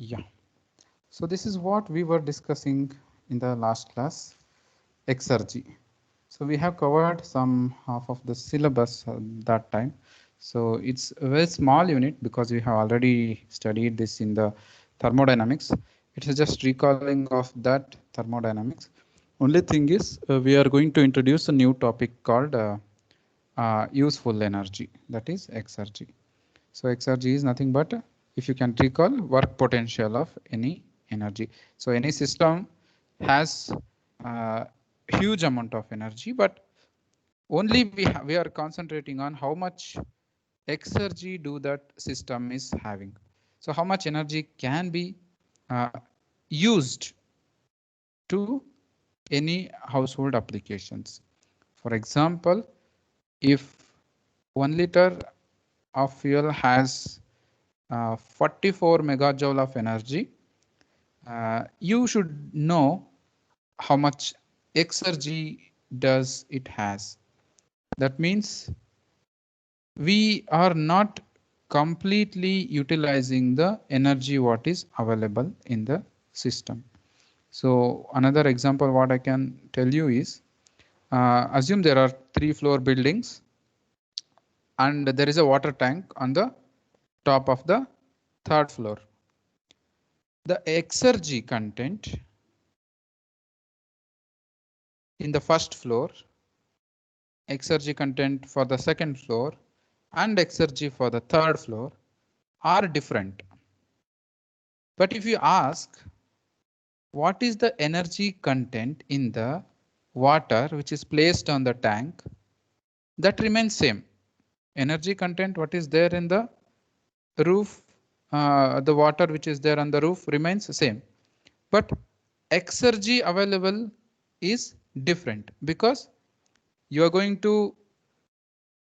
Yeah, so this is what we were discussing in the last class, exergy. So we have covered some half of the syllabus that time. So it's a very small unit because we have already studied this in the thermodynamics. It is just recalling of that thermodynamics. Only thing is we are going to introduce a new topic called useful energy, that is exergy. So exergy is nothing but if you can recall work potential of any energy. So any system has a huge amount of energy, but only we are concentrating on how much exergy do that system is having. So how much energy can be uh, used to any household applications. For example, if 1 liter of fuel has 44 megajoule of energy, you should know how much exergy does it has. That means we are not completely utilizing the energy what is available in the system. So another example what I can tell you is, assume there are 3-floor buildings and there is a water tank on the top of the 3rd floor. The exergy content in the 1st floor, exergy content for the 2nd floor, and exergy for the 3rd floor are different. But if you ask what is the energy content in the water which is placed on the tank, that remains same. Energy content what is there in the roof, the water which is there on the roof remains same, but exergy available is different because you are going to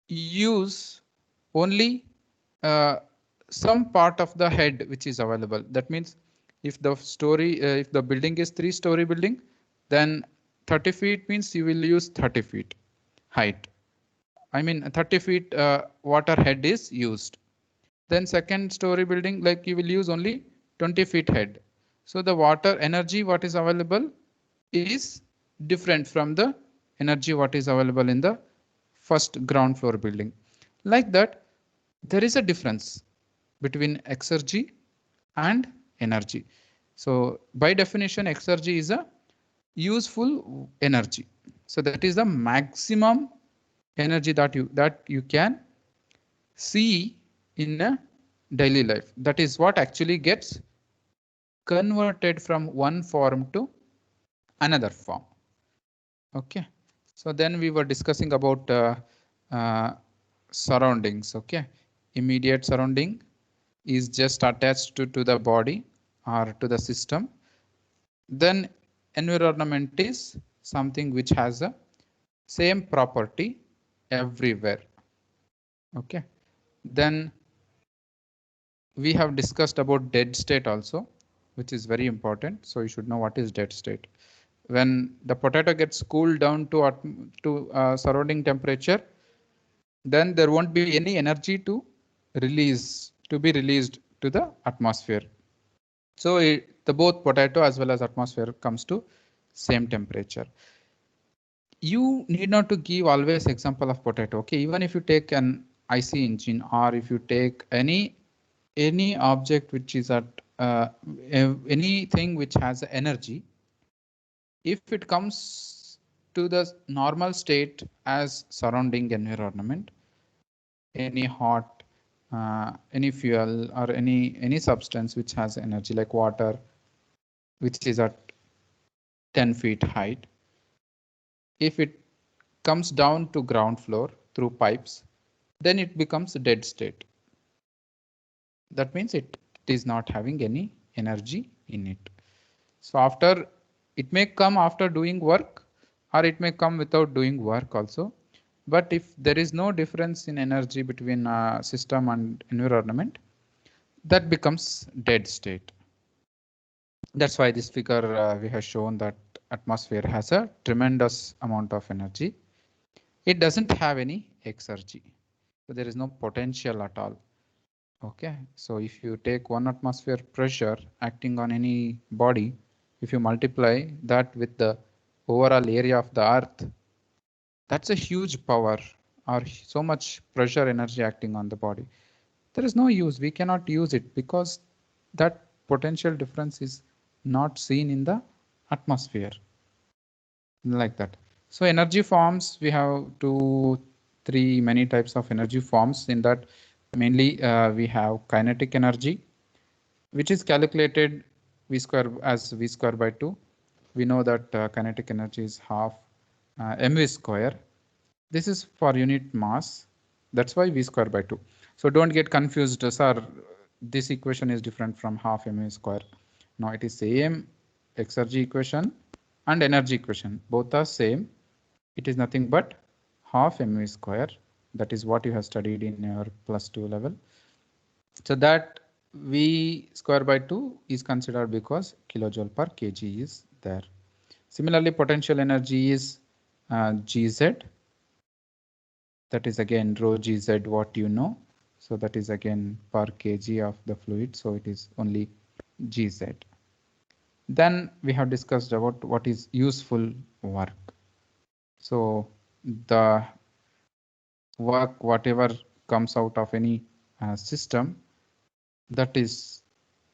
use only uh, some part of the head which is available. That means if the building is 3-story building, then 30 feet means you will use 30 feet height. I mean 30 feet water head is used. Then 2nd story building, like you will use only 20 feet head. So the water energy what is available is different from the energy what is available in the 1st ground floor building. Like that, there is a difference between exergy and energy. So by definition, exergy is a useful energy. So that is the maximum energy that you can see in a daily life. That is what actually gets converted from one form to another form. Okay, so then we were discussing about uh, surroundings. Okay, immediate surrounding is just attached to the body or to the system. Then environment is something which has a same property everywhere. Okay, then we have discussed about dead state also, which is very important. So you should know what is dead state. When the potato gets cooled down to surrounding temperature, then there won't be any energy to be released to the atmosphere. So the both potato as well as atmosphere comes to same temperature. You need not to give always example of potato. Okay, even if you take an IC engine or if you take any object which is at anything which has energy, if it comes to the normal state as surrounding environment, any hot any fuel or any substance which has energy like water which is at 10 feet height, if it comes down to ground floor through pipes, then it becomes a dead state. That means it is not having any energy in it. So after, it may come after doing work or it may come without doing work also. But if there is no difference in energy between system and environment, that becomes dead state. That's why this figure we have shown that atmosphere has a tremendous amount of energy. It doesn't have any exergy. So there is no potential at all. Okay, so if you take 1 atmosphere pressure acting on any body, if you multiply that with the overall area of the earth, that's a huge power or so much pressure energy acting on the body. There is no use. We cannot use it because that potential difference is not seen in the atmosphere like that. So energy forms, we have many types of energy forms. In that, mainly we have kinetic energy, which is calculated v square as v square by 2. We know that kinetic energy is half mv square. This is for unit mass. That's why v square by 2. So don't get confused, sir. This equation is different from half mv square. No, it is same exergy equation and energy equation. Both are same. It is nothing but half mv square. That is what you have studied in your +2 level. So that v square by 2 is considered because kilojoule per kg is there. Similarly, potential energy is Gz. That is again rho Gz, what you know. So that is again per kg of the fluid. So it is only Gz. Then we have discussed about what is useful work. So the work, whatever comes out of any system, that is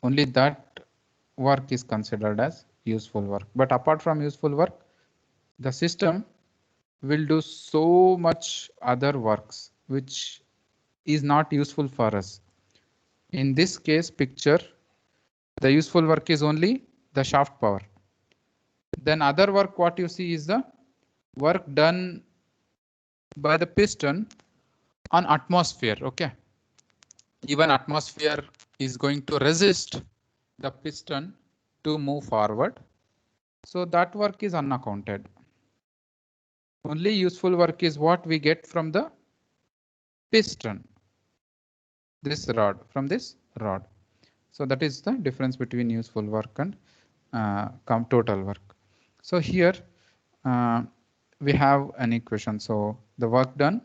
only that work is considered as useful work. But apart from useful work, the system will do so much other works which is not useful for us. In this case picture, the useful work is only the shaft power. Then other work what you see is the work done by the piston on atmosphere. Okay, even atmosphere is going to resist the piston to move forward. So that work is unaccounted. Only useful work is what we get from the piston, this rod, from this rod. So that is the difference between useful work and total work. So here we have an equation. So the work done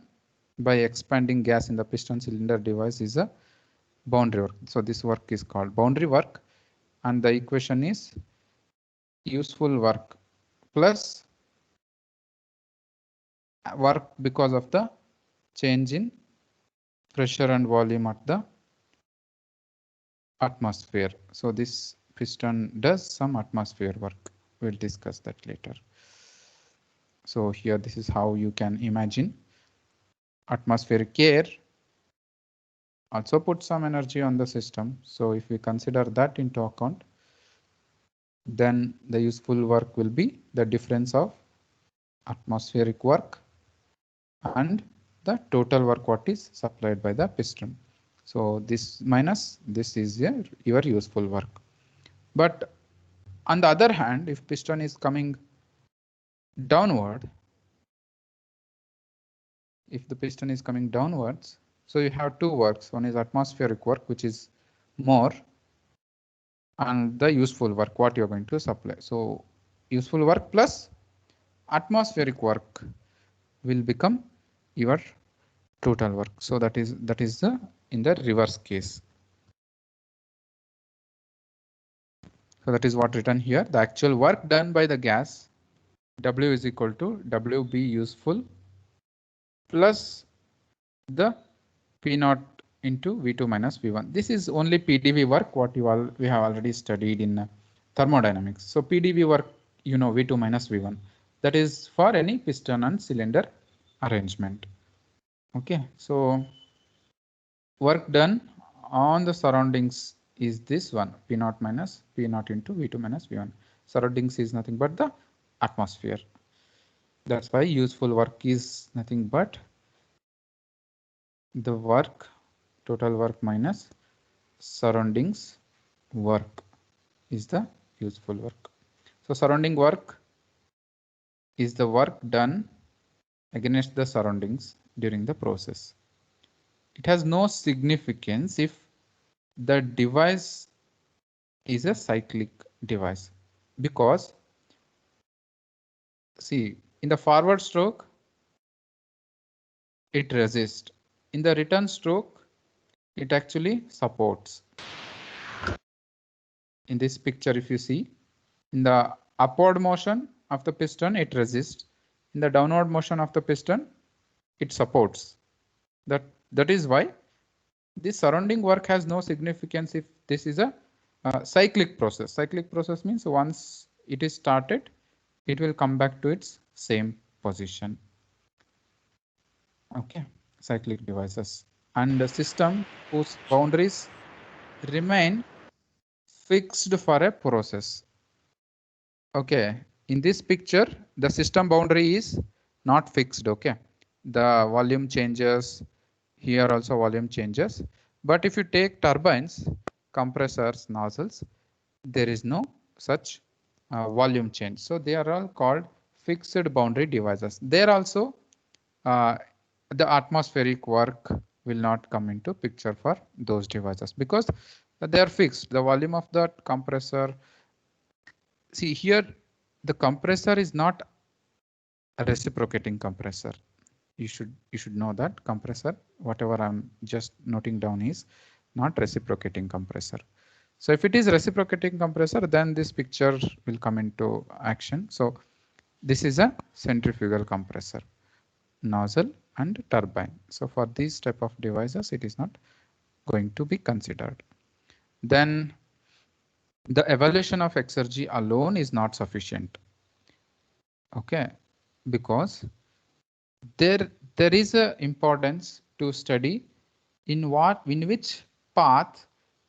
by expanding gas in the piston cylinder device is a boundary work. So this work is called boundary work, and the equation is useful work plus work because of the change in pressure and volume at the atmosphere. So this piston does some atmosphere work. We'll discuss that later. So here this is how you can imagine atmospheric air also put some energy on the system. So if we consider that into account, then the useful work will be the difference of atmospheric work and the total work what is supplied by the piston. So this minus this is your useful work. But on the other hand, if piston is coming downward, if the piston is coming downwards, so you have two works. One is atmospheric work, which is more, and the useful work what you're going to supply. So useful work plus atmospheric work will become your total work. So that is the in the reverse case. So that is what written here. The actual work done by the gas, W is equal to WB useful plus the P naught into V2 minus V1. This is only PDV work what we have already studied in thermodynamics. So PDV work, you know, V2 minus V1. That is for any piston and cylinder arrangement. Okay, so work done on the surroundings is this one, P naught minus P naught into V2 minus V1. Surroundings is nothing but the atmosphere. That's why useful work is nothing but the work, total work minus surroundings work is the useful work. So surrounding work is the work done against the surroundings during the process. It has no significance if the device is a cyclic device, because see, in the forward stroke it resists, in the return stroke it actually supports. In this picture, if you see, in the upward motion of the piston, it resists. In the downward motion of the piston, it supports. That is why this surrounding work has no significance if this is a cyclic process. Cyclic process means once it is started, it will come back to its same position. Okay, cyclic devices. And the system whose boundaries remain fixed for a process. Okay, in this picture, the system boundary is not fixed. Okay, the volume changes, here also volume changes. But if you take turbines, compressors, nozzles, there is no such volume change. So they are all called fixed boundary devices. There also uh, the atmospheric work will not come into picture for those devices because they are fixed. The volume of the compressor, see here, the compressor is not a reciprocating compressor. You should know that compressor, whatever I'm just noting down, is not reciprocating compressor. So if it is reciprocating compressor, then this picture will come into action. So this is a centrifugal compressor, nozzle and turbine. So for these type of devices, it is not going to be considered. Then the evaluation of exergy alone is not sufficient. Okay, because there is a importance to study in which path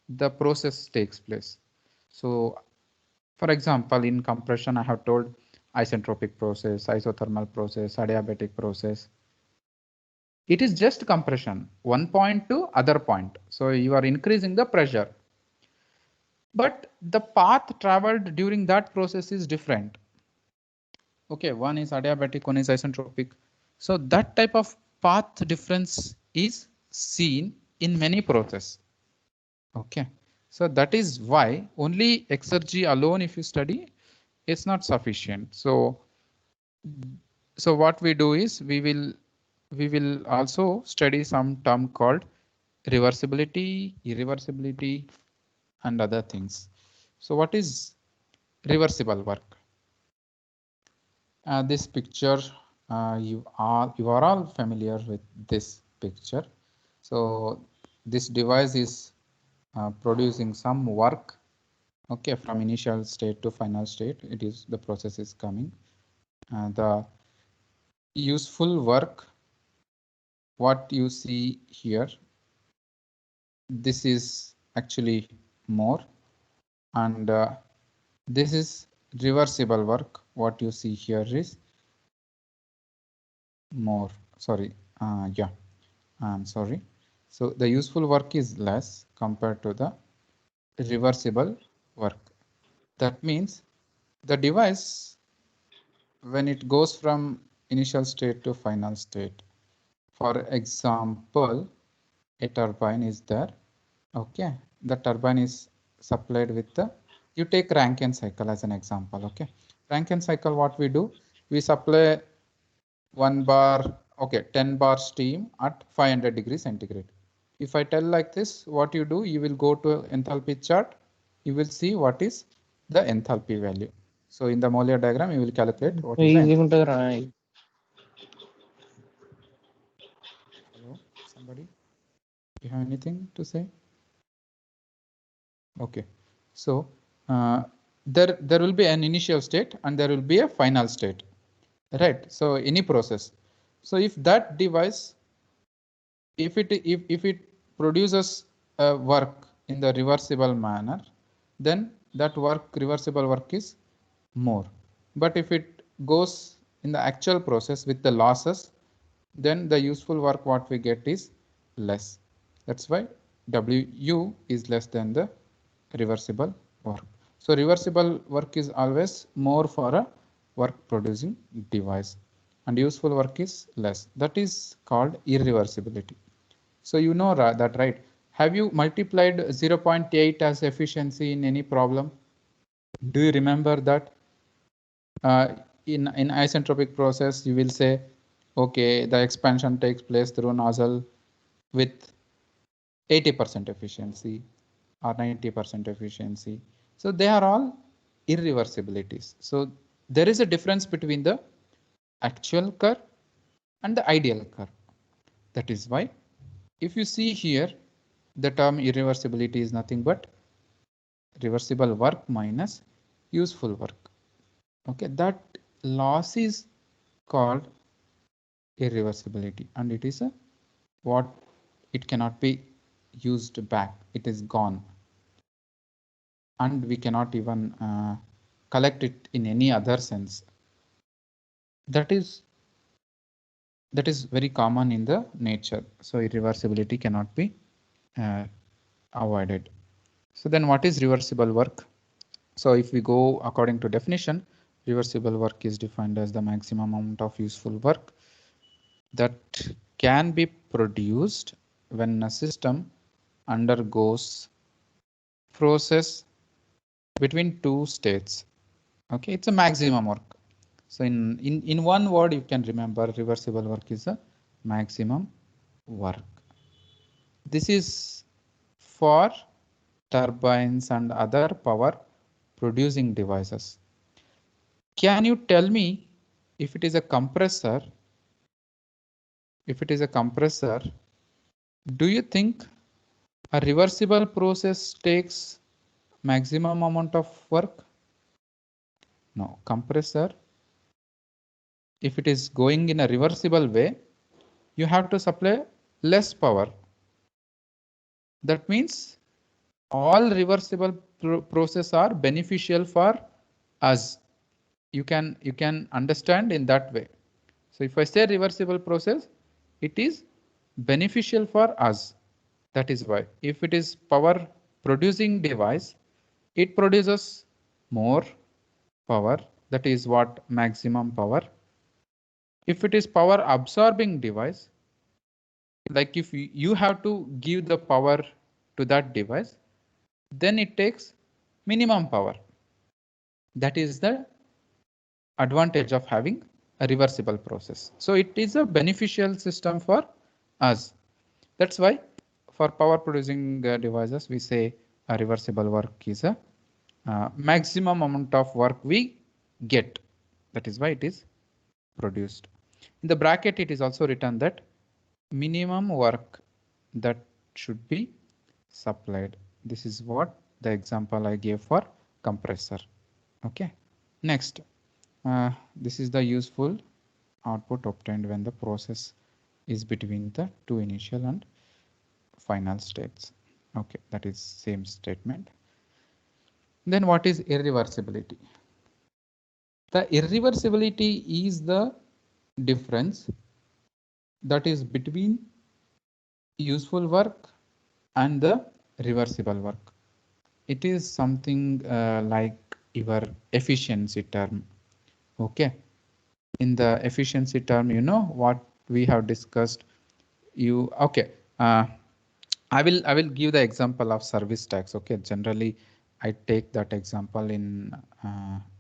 the process takes place. So for example, in compression, I have told isentropic process, isothermal process, adiabatic process. It is just compression, one point to other point. So you are increasing the pressure. But the path traveled during that process is different. Okay, one is adiabatic, one is isentropic. So that type of path difference is seen in many processes. Okay, so that is why only exergy alone, if you study, it's not sufficient. So what we do is we will also study some term called reversibility, irreversibility, and other things. So what is reversible work? This picture, you are all familiar with this picture. So this device is producing some work. Okay, from initial state to final state, the process is coming. The useful work, what you see here, this is actually more, and this is reversible work. What you see here is more. Sorry, yeah, I'm sorry. So the useful work is less compared to the reversible work. That means the device, when it goes from initial state to final state, for example, a turbine is there. Okay, the turbine is supplied with the, you take Rankine cycle as an example. Okay, Rankine cycle, what we do, we supply 1 bar, okay, 10 bar steam at 500 degrees centigrade. If I tell like this, what you do, you will go to enthalpy chart, you will see what is the enthalpy value. So in the Molar diagram, you will calculate what is the enthalpy. Hello, somebody, you have anything to say? Okay, so there will be an initial state and there will be a final state, right? So any process. So if that device, if it produces a work in the reversible manner, then that reversible work is more. But if it goes in the actual process with the losses, then the useful work what we get is less. That's why WU is less than the reversible work. So reversible work is always more for a work producing device, and useful work is less. That is called irreversibility. So you know that, right? Have you multiplied 0.8 as efficiency in any problem? Do you remember that? In isentropic process, you will say, okay, the expansion takes place through nozzle with 80% efficiency or 90% efficiency. So they are all irreversibilities. So there is a difference between the actual curve and the ideal curve. That is why if you see here, the term irreversibility is nothing but reversible work minus useful work. Okay, that loss is called irreversibility, and it is a what it cannot be used back. It is gone, and we cannot even collect it in any other sense. That is very common in the nature. So irreversibility cannot be avoided. So then what is reversible work? So if we go according to definition, reversible work is defined as the maximum amount of useful work that can be produced when a system undergoes process between two states. Okay, it's a maximum work. So in one word, you can remember reversible work is a maximum work. This is for turbines and other power producing devices. Can you tell me if it is a compressor? If it is a compressor, do you think a reversible process takes maximum amount of work? No, compressor, if it is going in a reversible way, you have to supply less power. That means all reversible process are beneficial for us. You can understand in that way. So if I say reversible process, it is beneficial for us. That is why if it is power producing device, it produces more power. That is what maximum power. If it is power absorbing device, like if you have to give the power to that device, then it takes minimum power. That is the advantage of having a reversible process. So it is a beneficial system for us. That's why for power producing devices, we say a reversible work is a maximum amount of work we get. That is why it is produced. In the bracket, it is also written that minimum work that should be supplied. This is what the example I gave for compressor. Okay. Next, this is the useful output obtained when the process is between the two initial and final states. Okay, that is same statement. Then what is irreversibility? The irreversibility is the difference that is between useful work and the reversible work. It is something like your efficiency term. Okay. In the efficiency term, you know what we have discussed. Okay. I will give the example of service tax. Okay. Generally, I take that example in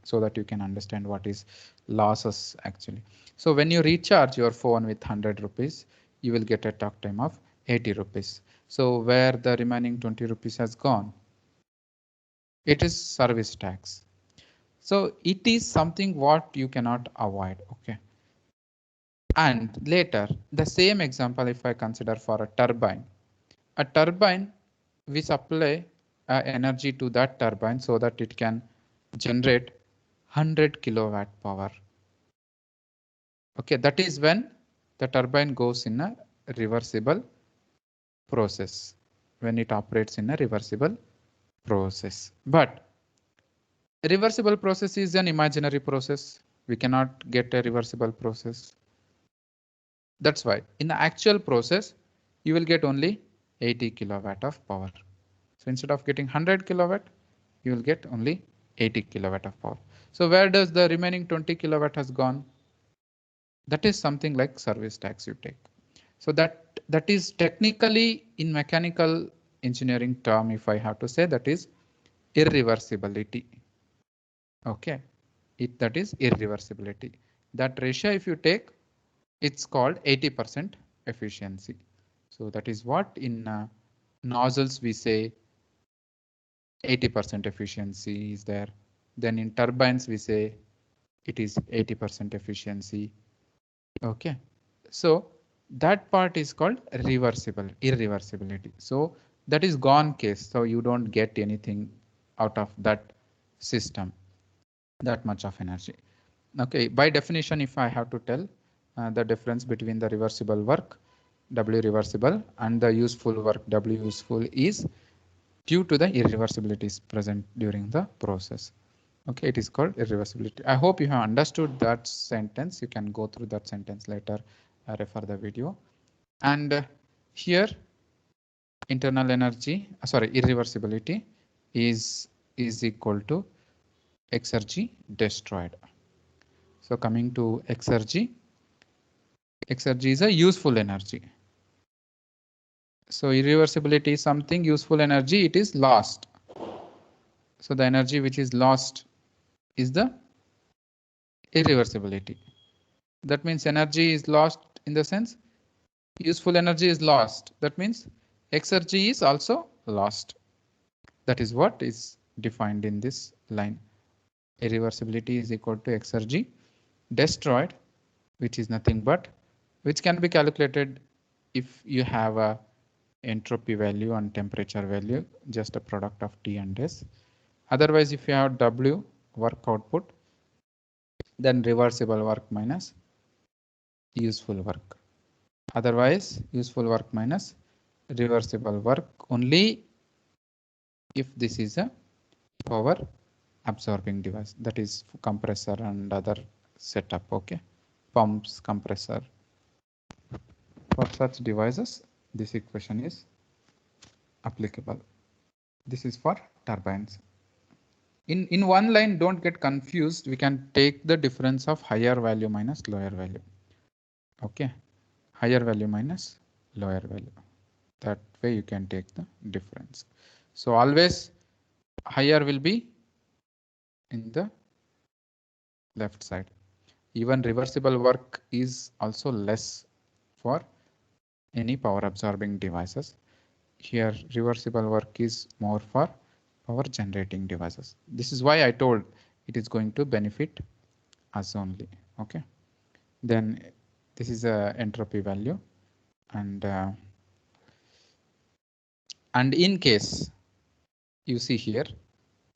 so that you can understand what is losses actually. So when you recharge your phone with 100 rupees, you will get a talk time of 80 rupees. So where the remaining 20 rupees has gone, it is service tax. So it is something what you cannot avoid. Okay. And later, the same example, if I consider for a turbine, we supply energy to that turbine so that it can generate 100 kilowatt power. Okay, that is when the turbine goes in a reversible process, when it operates in a reversible process. But a reversible process is an imaginary process. We cannot get a reversible process. That's why in the actual process, you will get only 80 kilowatt of power. So instead of getting 100 kilowatt, you will get only 80 kilowatt of power. So where does the remaining 20 kilowatt has gone? That is something like service tax you take. So that is technically in mechanical engineering term, if I have to say, that is irreversibility. Okay, that is irreversibility. That ratio, if you take, it's called 80% efficiency. So that is what in Nozzles we say 80% efficiency is there. Then in turbines we say it is 80% efficiency. Okay, so that part is called irreversibility. So that is gone case. So you don't get anything out of that system, that much of energy. Okay, by definition, if I have to tell the difference between the reversible work W reversible and the useful work W useful is due to the irreversibilities present during the process. Okay, it is called irreversibility. I hope you have understood that sentence. You can go through that sentence later, refer the video. And here internal energy, irreversibility is equal to exergy destroyed. So coming to exergy is a useful energy. So irreversibility is something, useful energy, it is lost. So the energy which is lost is the irreversibility. That means energy is lost in the sense useful energy is lost. That means exergy is also lost. That is what is defined in this line. Irreversibility is equal to exergy destroyed, which is nothing but, which can be calculated if you have a entropy value and temperature value, just a product of T and S. Otherwise, if you have W work output, then reversible work minus useful work. Otherwise, useful work minus reversible work only if this is a power absorbing device, that is compressor and other setup. Okay, pumps, compressor. For such devices, this equation is applicable. This is for turbines. In one line, don't get confused. We can take the difference of higher value minus lower value. Okay, higher value minus lower value. That way you can take the difference. So always higher will be in the left side. Even reversible work is also less for any power absorbing devices. Here reversible work is more for power generating devices. This is why I told it is going to benefit us only. Okay, then this is a entropy value, and in case you see here,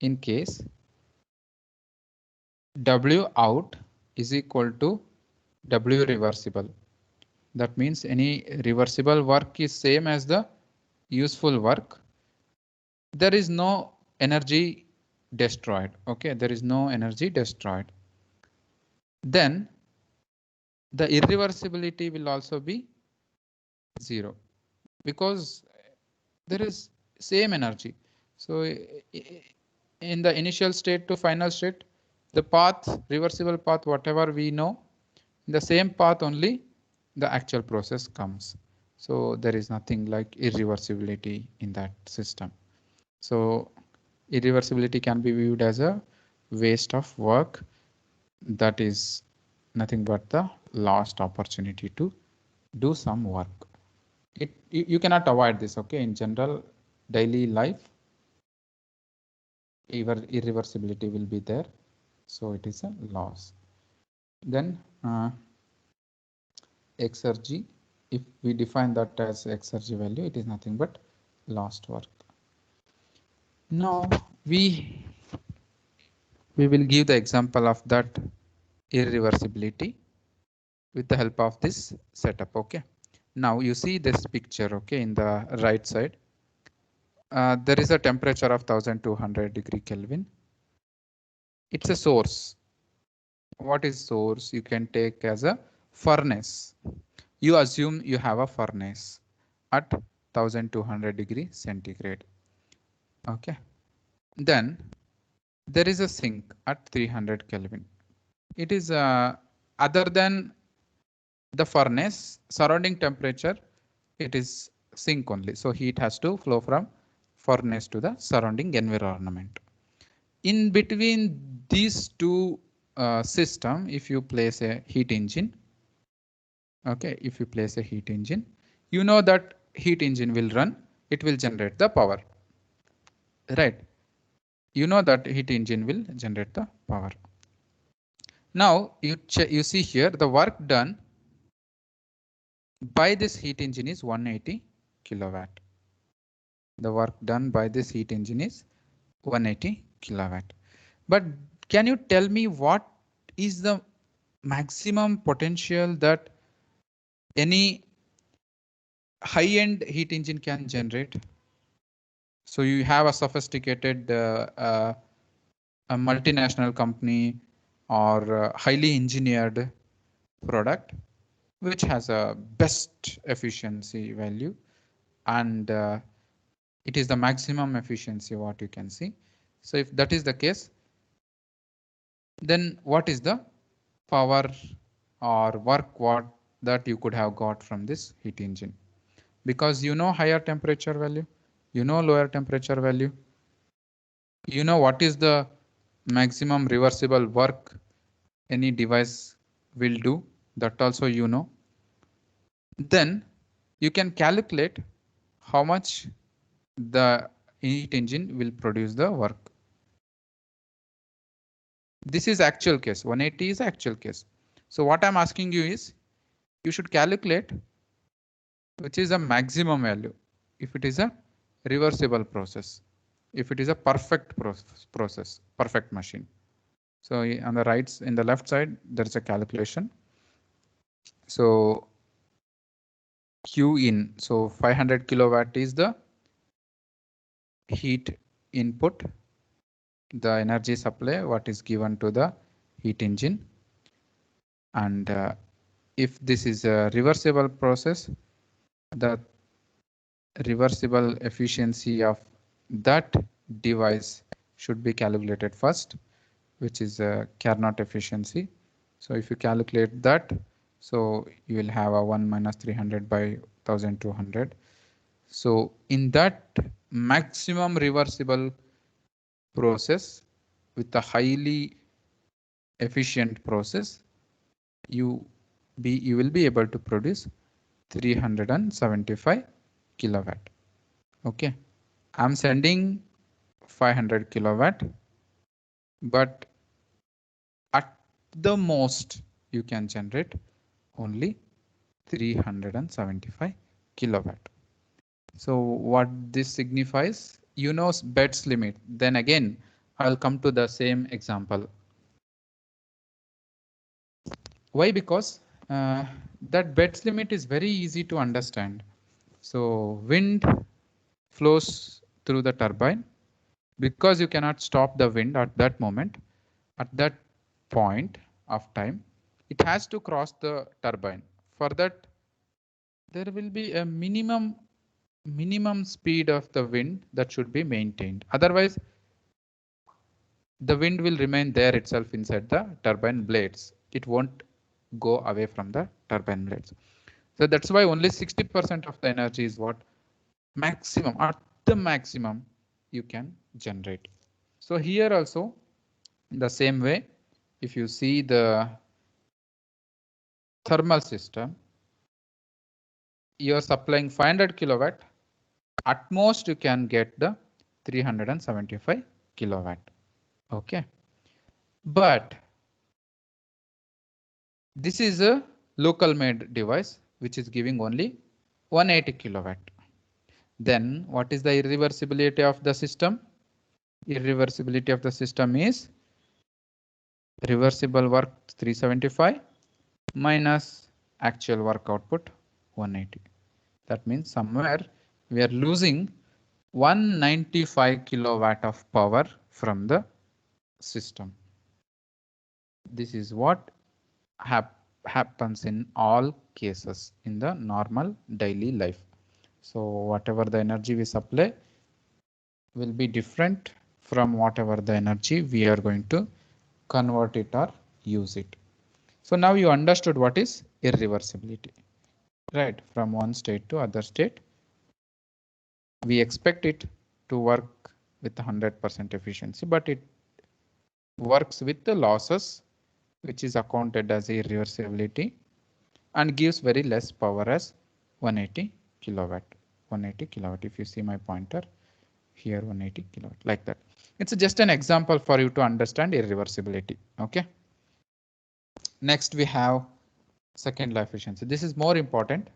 in case W out is equal to W reversible, that means any reversible work is same as the useful work. There is no energy destroyed. Okay, there is no energy destroyed. Then the irreversibility will also be 0 because there is same energy. So in the initial state to final state, the path, reversible path, whatever we know, in the same path only the actual process comes. So there is nothing like irreversibility in that system. So irreversibility can be viewed as a waste of work. That is nothing but the lost opportunity to do some work. You cannot avoid this. Okay, in general daily life, irreversibility will be there, so it is a loss. Then exergy, if we define that as exergy value, it is nothing but lost work. Now we will give the example of that irreversibility with the help of this setup. Okay, now you see this picture. Okay, in the right side, there is a temperature of 1200 degree Kelvin. It's a source. What is source? You can take as a furnace. You assume you have a furnace at 1200 degree centigrade. Okay, then there is a sink at 300 Kelvin. It is other than the furnace, surrounding temperature, it is sink only. So heat has to flow from furnace to the surrounding environment. In between these two system, if you place a heat engine, okay, if you place a heat engine, you know that heat engine will run it will generate the power, right? You know that heat engine will generate the power. Now you see here the work done by this heat engine is 180 kilowatt. The work done by this heat engine is 180 kilowatt. But can you tell me what is the maximum potential that any high-end heat engine can generate? So you have a sophisticated a multinational company or highly engineered product which has a best efficiency value, and it is the maximum efficiency what you can see. So if that is the case, then what is the power or work what that you could have got from this heat engine? Because you know higher temperature value, you know lower temperature value, you know what is the maximum reversible work any device will do, that also you know. Then you can calculate how much the heat engine will produce the work. This is actual case, 180 is actual case. So what I'm asking you is, you should calculate which is a maximum value if it is a reversible process, if it is a perfect process, perfect machine. So on the right, in the left side, there's a calculation. So Q in, so 500 kilowatt is the heat input, the energy supply what is given to the heat engine. And if this is a reversible process, the reversible efficiency of that device should be calculated first, which is a Carnot efficiency. So if you calculate that, so you will have a 1 minus 300 by 1200. So in that maximum reversible process with a highly efficient process, you will be able to produce 375 kilowatt. Okay, I'm sending 500 kilowatt, but at the most you can generate only 375 kilowatt. So what this signifies, you know, Betz limit. Then again, I'll come to the same example. Why? Because that Betz limit is very easy to understand. So wind flows through the turbine. Because you cannot stop the wind at that moment, at that point of time, it has to cross the turbine. For that, there will be a minimum speed of the wind that should be maintained. Otherwise, the wind will remain there itself inside the turbine blades. It won't go away from the turbine blades. So that's why only 60% of the energy is what maximum, at the maximum you can generate. So here also in the same way, if you see the thermal system, you're supplying 500 kilowatt, at most you can get the 375 kilowatt. Okay, but this is a local made device which is giving only 180 kilowatt. Then what is the irreversibility of the system? Irreversibility of the system is reversible work 375 minus actual work output 180. That means somewhere we are losing 195 kilowatt of power from the system. This is what happens in all cases in the normal daily life. So whatever the energy we supply will be different from whatever the energy we are going to convert it or use it. So now you understood what is irreversibility, right? From one state to other state, we expect it to work with 100% efficiency, but it works with the losses, which is accounted as irreversibility, and gives very less power as 180 kilowatt. 180 kilowatt. If you see my pointer here, 180 kilowatt, like that. It's just an example for you to understand irreversibility. Okay. Next we have second law efficiency. This is more important.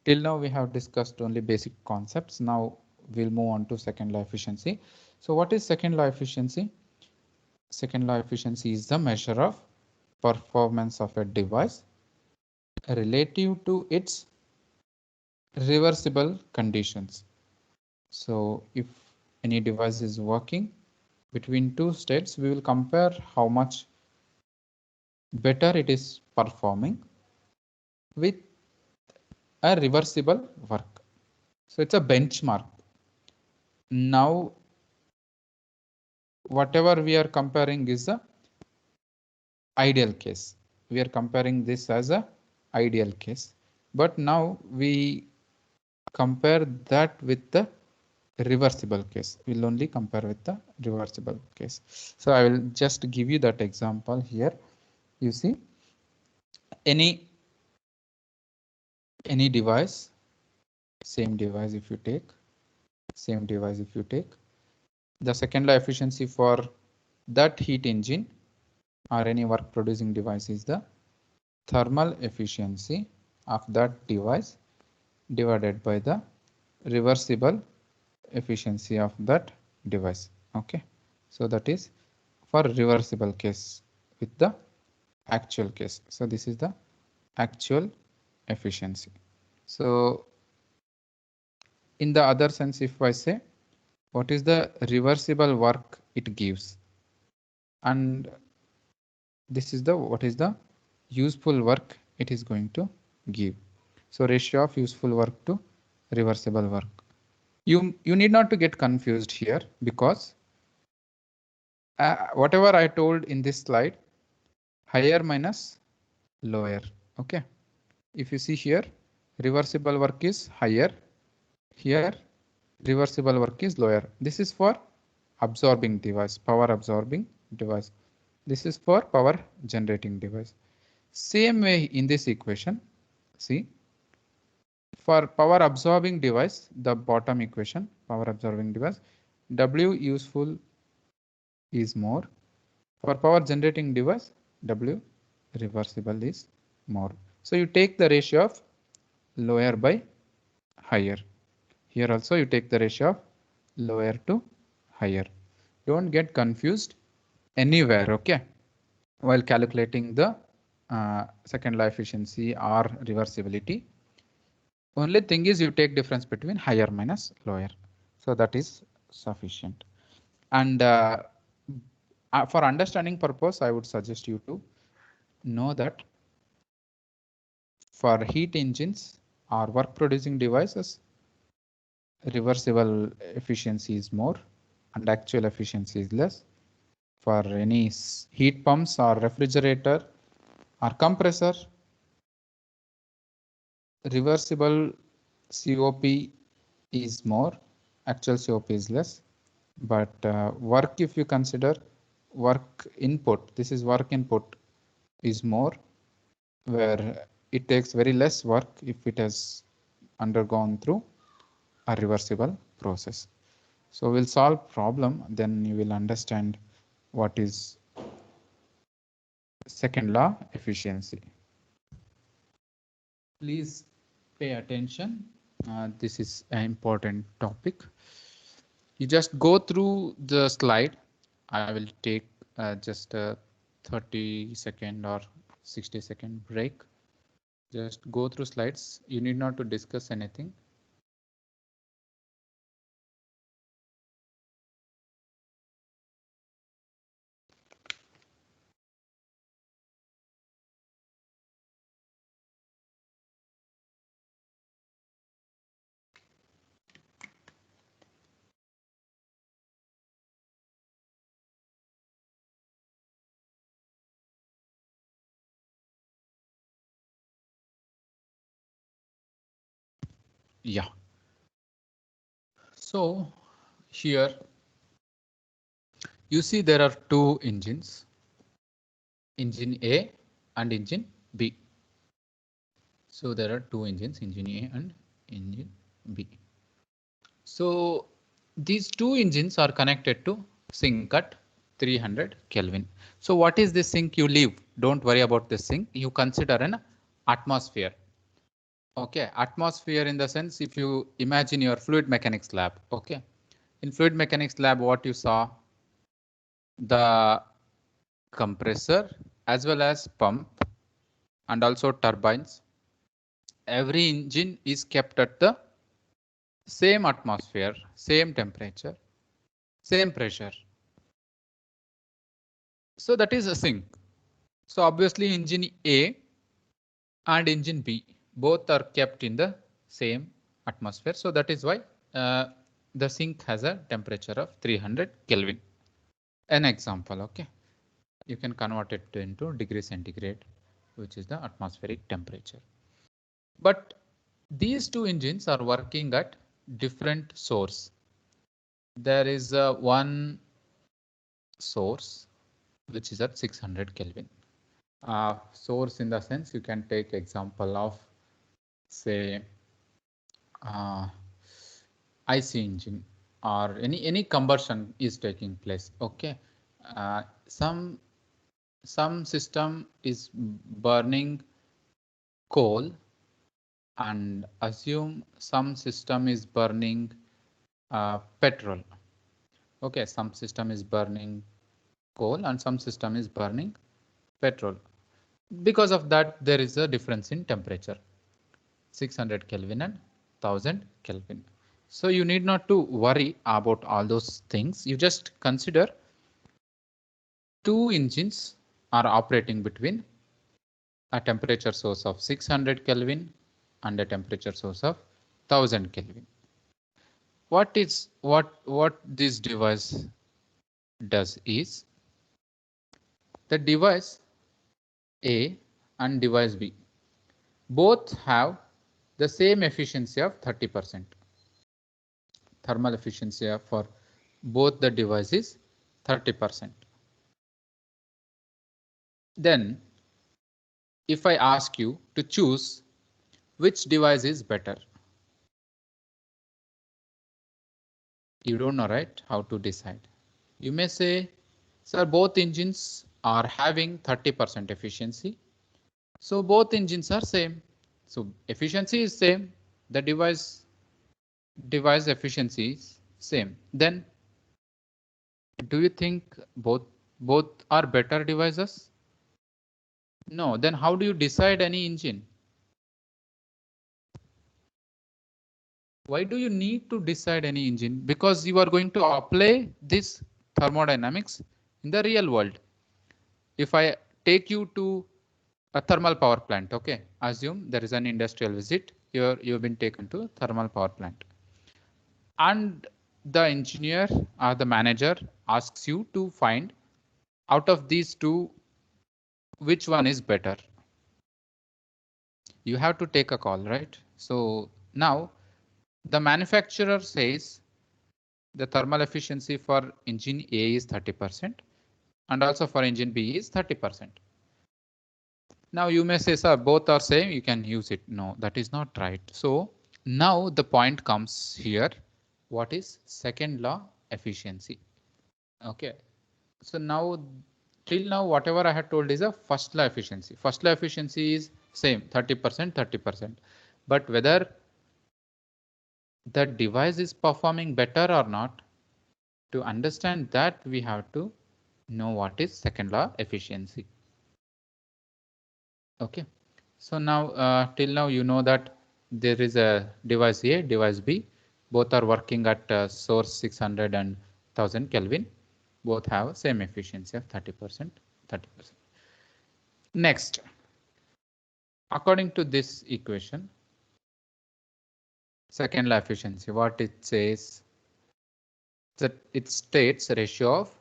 Till now we have discussed only basic concepts. Now we'll move on to second law efficiency. So what is second law efficiency? Second law efficiency is the measure of performance of a device relative to its reversible conditions. So if any device is working between two states, we will compare how much better it is performing with a reversible work. So it's a benchmark. Now, whatever we are comparing is the ideal case. We are comparing this as a ideal case. But now we compare that with the reversible case. We'll only compare with the reversible case. So I will just give you that example here. You see, any device, same device if you take, the second law efficiency for that heat engine or any work producing device is the thermal efficiency of that device divided by the reversible efficiency of that device. Okay, so that is for reversible case with the actual case. So this is the actual efficiency. So in the other sense, if I say what is the reversible work it gives, and this is the what is the useful work it is going to give. So ratio of useful work to reversible work. You need not to get confused here, because whatever I told in this slide, higher minus lower. Okay. If you see here, reversible work is higher. Here, reversible work is lower. This is for absorbing device, power absorbing device. This is for power generating device. Same way in this equation, see, for power absorbing device, the bottom equation, power absorbing device, W useful is more. For power generating device, W reversible is more. So you take the ratio of lower by higher. Here also you take the ratio of lower to higher. Don't get confused anywhere, okay, while calculating the second law efficiency or reversibility. Only thing is you take difference between higher minus lower. So that is sufficient. And for understanding purpose, I would suggest you to know that for heat engines or work producing devices, reversible efficiency is more and actual efficiency is less. For any heat pumps or refrigerator or compressor, reversible COP is more, actual COP is less. But work, if you consider work input, this is work input is more, where it takes very less work if it has undergone through a reversible process. So we'll solve problem, then you will understand what is second law efficiency. Please pay attention. This is an important topic. You just go through the slide. I will take just a 30-second or 60-second break. Just go through slides. You need not to discuss anything. Yeah. So here you see there are two engines, engine A and engine B. So there are two engines, engine A and engine B. So these two engines are connected to sink at 300 Kelvin. So what is this sink? You leave. Don't worry about this sink. You consider an atmosphere. Okay, atmosphere in the sense if you imagine your fluid mechanics lab. Okay, in fluid mechanics lab, what you saw, the compressor as well as pump and also turbines. Every engine is kept at the same atmosphere, same temperature, same pressure. So that is a sink. So obviously engine A and engine B both are kept in the same atmosphere. So that is why the sink has a temperature of 300 Kelvin. An example, okay. You can convert it into degree centigrade, which is the atmospheric temperature. But these two engines are working at different source. There is one source which is at 600 Kelvin. Source in the sense you can take example of say IC engine or any combustion is taking place. Okay, some system is burning coal and assume some system is burning petrol. Okay, some system is burning coal and some system is burning petrol. Because of that, there is a difference in temperature, 600 Kelvin and 1000 Kelvin. So you need not to worry about all those things. You just consider two engines are operating between a temperature source of 600 Kelvin and a temperature source of 1000 Kelvin. What this device does is the device A and device B both have the same efficiency of 30%. Thermal efficiency for both the devices 30%. Then if I ask you to choose which device is better, you don't know, right? How to decide. You may say, sir, both engines are having 30% efficiency. So both engines are same. So efficiency is same. The device efficiency is same. Then do you think both are better devices? No. Then how do you decide any engine? Why do you need to decide any engine? Because you are going to apply this thermodynamics in the real world. If I take you to a thermal power plant, okay, assume there is an industrial visit, you've been taken to thermal power plant. And the engineer or the manager asks you to find out of these two, which one is better. You have to take a call, right? So now the manufacturer says the thermal efficiency for engine A is 30% and also for engine B is 30%. Now you may say, sir, both are same, you can use it. No, that is not right. So now the point comes here. What is second law efficiency? Okay. So now till now, whatever I had told is a first law efficiency. First law efficiency is same 30%, 30%. But whether the device is performing better or not, to understand that we have to know what is second law efficiency. Okay. So now till now you know that there is a device A, device B. Both are working at source 600 and 1000 Kelvin. Both have same efficiency of 30%, 30%. Next, according to this equation, second law efficiency, what it says that it states a ratio of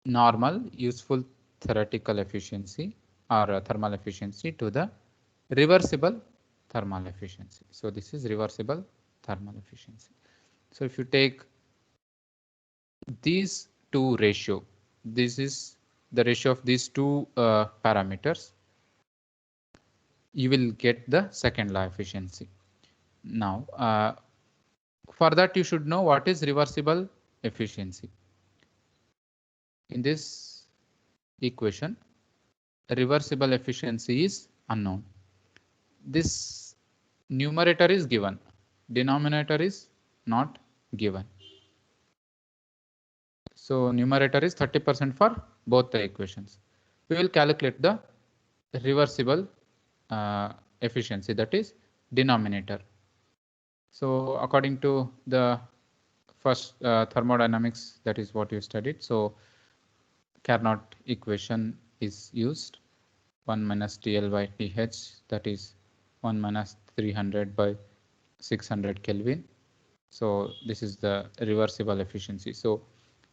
normal useful theoretical efficiency or thermal efficiency to the reversible thermal efficiency. So this is reversible thermal efficiency. So if you take these two ratio, this is the ratio of these two parameters, you will get the second law efficiency. Now, for that you should know what is reversible efficiency. In this equation, reversible efficiency is unknown. This numerator is given, denominator is not given. So numerator is 30% for both the equations. We will calculate the reversible efficiency, that is denominator. So according to the first thermodynamics, that is what you studied. So Carnot equation is used, 1 minus TL by TH, that is 1 minus 300 by 600 Kelvin. So this is the reversible efficiency. So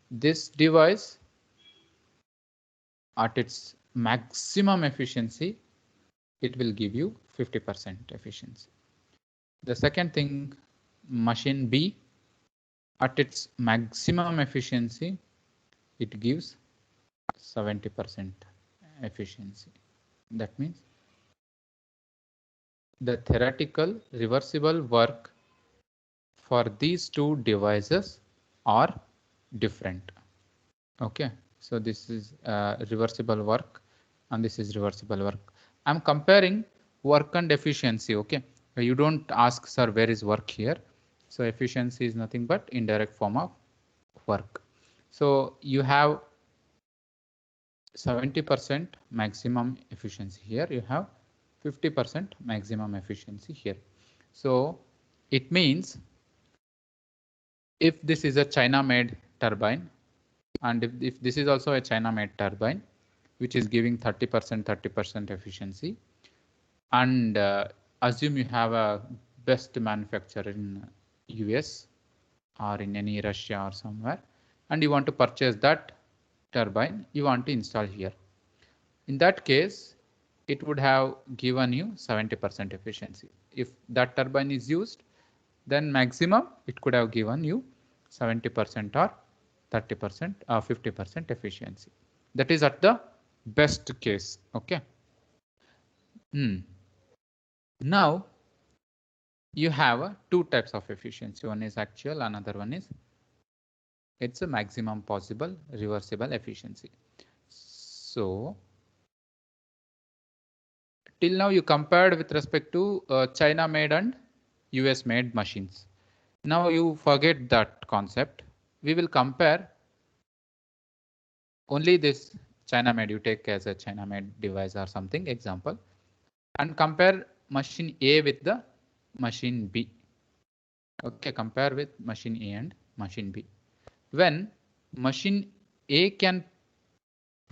this device at its maximum efficiency, it will give you 50% efficiency. The second thing, machine B, at its maximum efficiency, it gives 70% efficiency. That means the theoretical reversible work for these two devices are different. Okay, so this is reversible work and this is reversible work. I'm comparing work and efficiency. Okay, you don't ask, sir, where is work here? So efficiency is nothing but indirect form of work. So you have 70% maximum efficiency here, you have 50% maximum efficiency here. So it means if this is a China made turbine, and if this is also a China made turbine, which is giving 30% efficiency, and assume you have a best manufacturer in US or in any Russia or somewhere, and you want to purchase that turbine, you want to install here. In that case, it would have given you 70% efficiency. If that turbine is used, then maximum it could have given you 70% or 30% or 50% efficiency. That is at the best case. Okay. Now you have two types of efficiency. One is actual, another one is it's a maximum possible reversible efficiency. So till now you compared with respect to China made and US made machines. Now you forget that concept. We will compare only this China made, you take as a China made device or something example, and compare machine A with the machine B. Okay, compare with machine A and machine B. When machine A can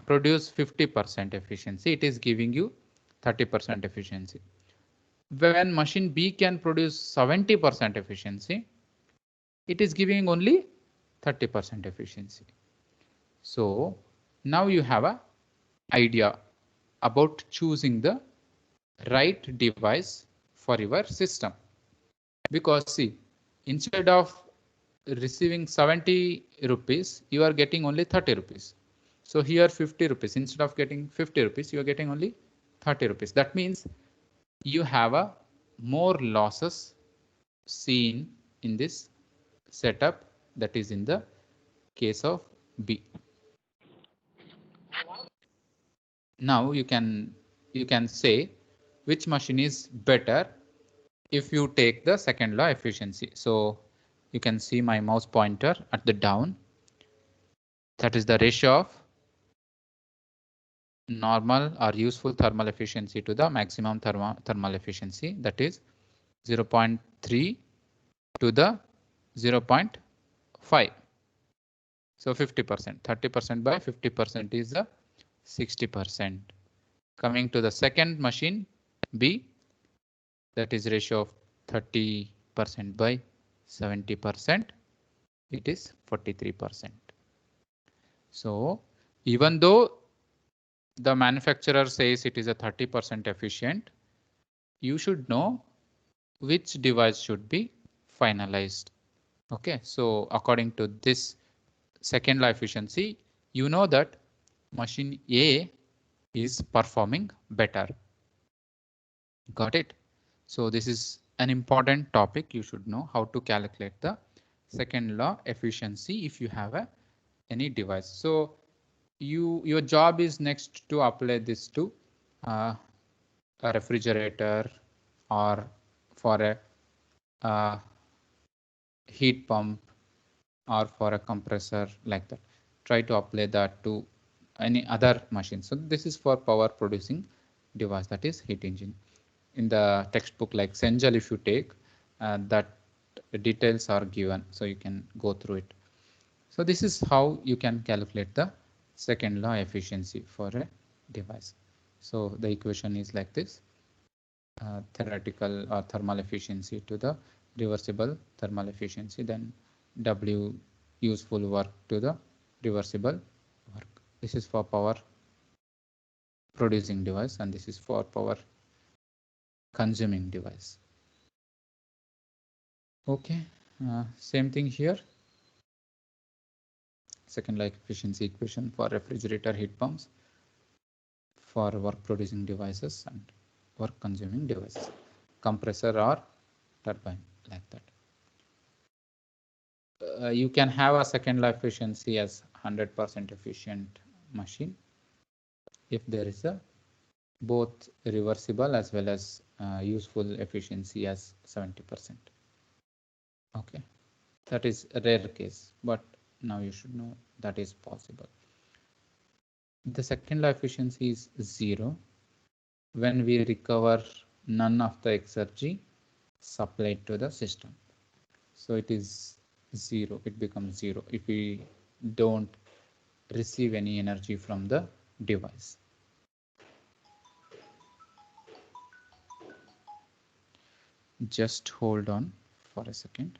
produce 50% efficiency, it is giving you 30% efficiency. When machine B can produce 70% efficiency, it is giving only 30% efficiency. So now you have an idea about choosing the right device for your system. Because see, instead of receiving 70 rupees, you are getting only 30 rupees. So here 50 rupees, instead of getting 50 rupees, you are getting only 30 rupees. That means you have a more losses seen in this setup, that is in the case of B. Now you can say which machine is better if you take the second law efficiency. So you can see my mouse pointer at the down. That is the ratio of normal or useful thermal efficiency to the maximum thermal efficiency, that is 0.3 to the 0.5. So 50%, 30% by 50% is the 60%. Coming to the second machine B, that is ratio of 30% by 70%, it is 43%. So even though the manufacturer says it is a 30% efficient, you should know which device should be finalized. Okay, so according to this second law efficiency, you know that machine A is performing better. Got it? So this is an important topic. You should know how to calculate the second law efficiency if you have any device. So your job is next to apply this to uh, a refrigerator or for a heat pump or for a compressor, like that. Try to apply that to any other machine. So this is for power producing device, that is heat engine. In the textbook like Senjal, if you take that details are given, so you can go through it. So this is how you can calculate the second law efficiency for a device. So the equation is like this. Theoretical or thermal efficiency to the reversible thermal efficiency, then W useful work to the reversible work. This is for power producing device and this is for power consuming device. Okay, same thing here. Second law efficiency equation for refrigerator heat pumps, for work producing devices and work consuming devices, compressor or turbine, like that. You can have a second law efficiency as 100% efficient machine if there is a both reversible as well as useful efficiency as 70%. Okay, that is a rare case, but now you should know that is possible. The second law efficiency is 0 when we recover none of the exergy supplied to the system. So it is 0, it becomes 0 if we don't receive any energy from the device. Just hold on for a second.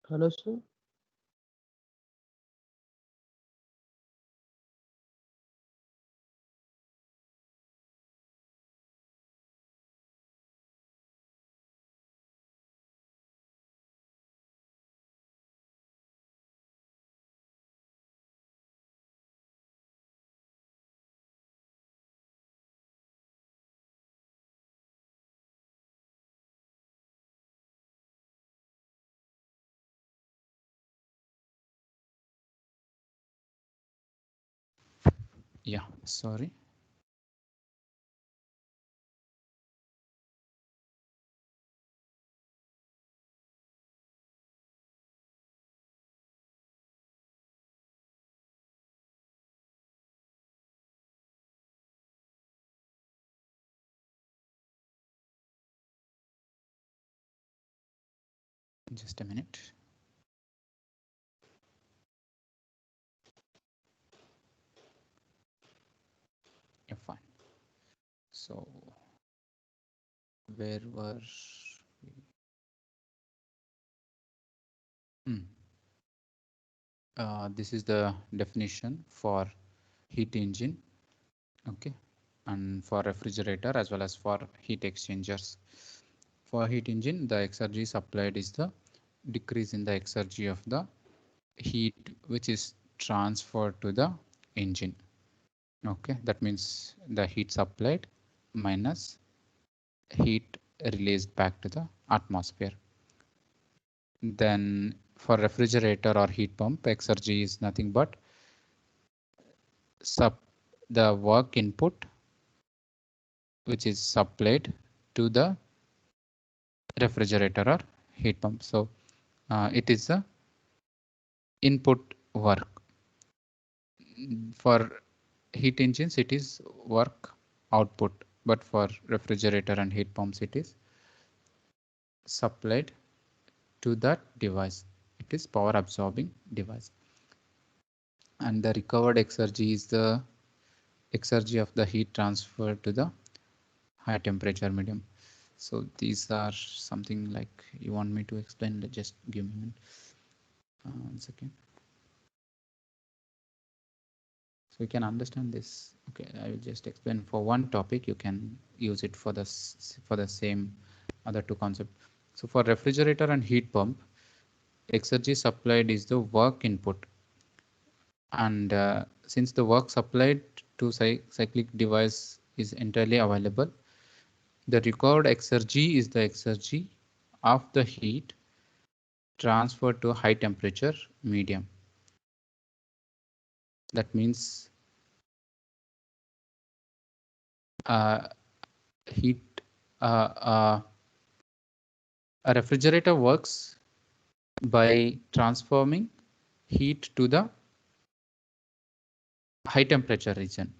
Hello, sir. Yeah, sorry. Just a minute. Yeah, fine. So where were we? Hmm. This is the definition for heat engine. Okay, and for refrigerator as well as for heat exchangers. For heat engine, the exergy supplied is the decrease in the exergy of the heat which is transferred to the engine. Okay, that means the heat supplied minus heat released back to the atmosphere. Then for refrigerator or heat pump, exergy is nothing but sub the work input which is supplied to the refrigerator or heat pump. So it is a input work. For heat engines it is work output, but for refrigerator and heat pumps it is supplied to that device. It is power absorbing device, and the recovered exergy is the exergy of the heat transfer to the high temperature medium. So these are something like you want me to explain. Just give me a minute. 1 second. So you can understand this. Okay, I will just explain for one topic. You can use it for the same other two concepts. So for refrigerator and heat pump, exergy supplied is the work input, and since the work supplied to cyclic device is entirely available, the required exergy is the exergy of the heat transferred to high temperature medium. That means heat a refrigerator works by transforming heat to the high temperature region.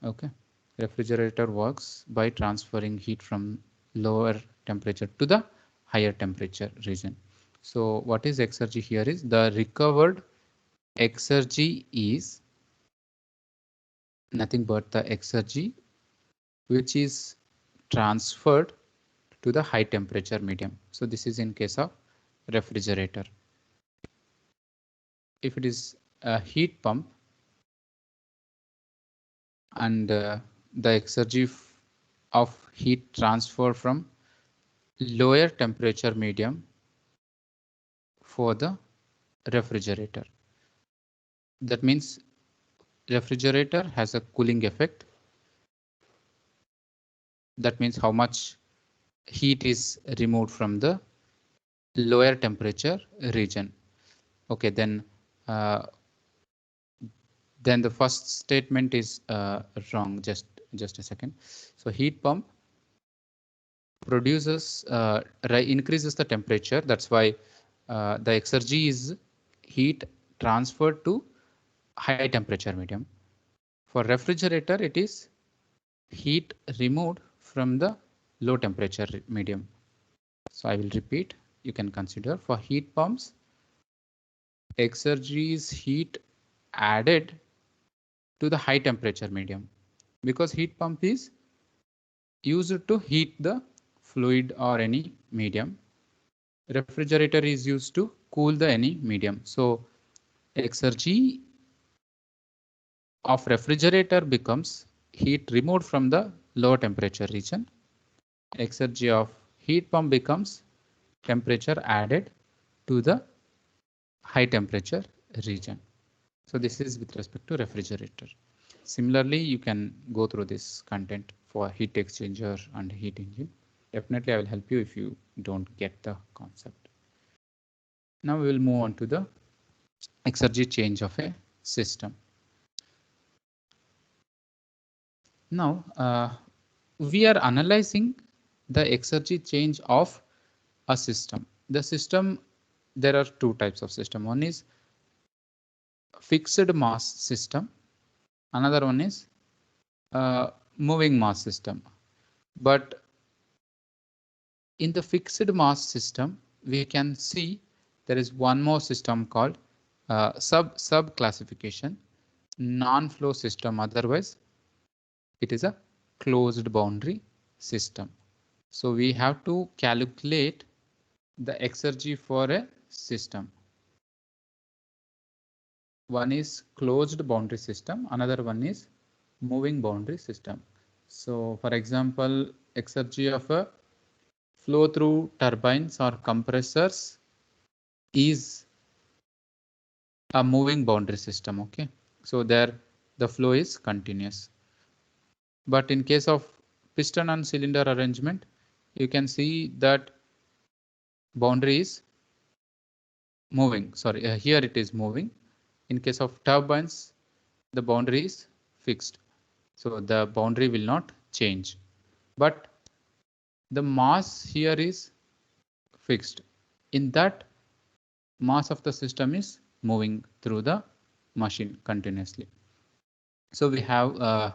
Okay, refrigerator works by transferring heat from lower temperature to the higher temperature region. So what is exergy here is the recovered exergy is nothing but the exergy which is transferred to the high temperature medium. So this is in case of refrigerator. If it is a heat pump, and the exergy of heat transfer from lower temperature medium for the refrigerator. That means refrigerator has a cooling effect. That means how much heat is removed from the lower temperature region. Okay, then the first statement is wrong. Just a second. So heat pump produces increases the temperature. That's why the exergy is heat transferred to high temperature medium. For refrigerator, it is heat removed from the low temperature medium. So I will repeat. You can consider for heat pumps, exergy is heat added to the high temperature medium, because heat pump is used to heat the fluid or any medium. Refrigerator is used to cool the any medium. So exergy of refrigerator becomes heat removed from the low temperature region. Exergy of heat pump becomes temperature added to the high temperature region. So this is with respect to refrigerator. Similarly, you can go through this content for heat exchanger and heat engine. Definitely I will help you if you don't get the concept. Now we will move on to the exergy change of a system. Now we are analyzing the exergy change of a system. The system, there are two types of system. One is fixed mass system. Another one is moving mass system. But in the fixed mass system, we can see there is one more system called sub classification, non-flow system. Otherwise, it is a closed boundary system. So we have to calculate the exergy for a system. One is closed boundary system, another one is moving boundary system. So for example, exergy of a flow through turbines or compressors is a moving boundary system. Okay, so there the flow is continuous. But in case of piston and cylinder arrangement, you can see that boundary is moving. Sorry, here it is moving. In case of turbines, the boundary is fixed. So the boundary will not change. but the mass here is fixed. In that, mass of the system is moving through the machine continuously. So we have a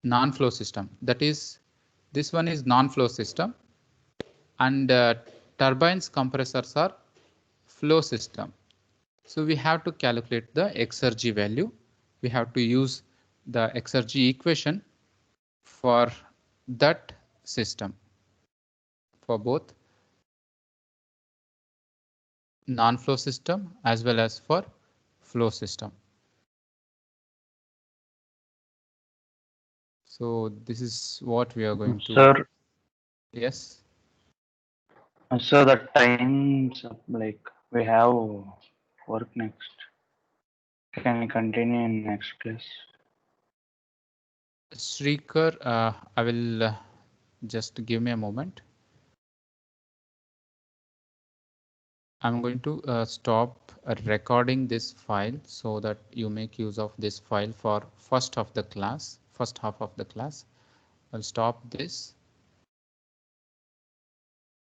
non-flow system. That is, this one is non-flow system, and turbines compressors are flow system. So we have to calculate the exergy value. We have to use the exergy equation for that system, for both non-flow system as well as for flow system. So this is what we are going to. Sir, Yes. sir, the times like we have work next. Can we continue in next class? Shrikar, I will just give me a moment. I'm going to stop recording this file so that you make use of this file for first half of the class. I'll stop this.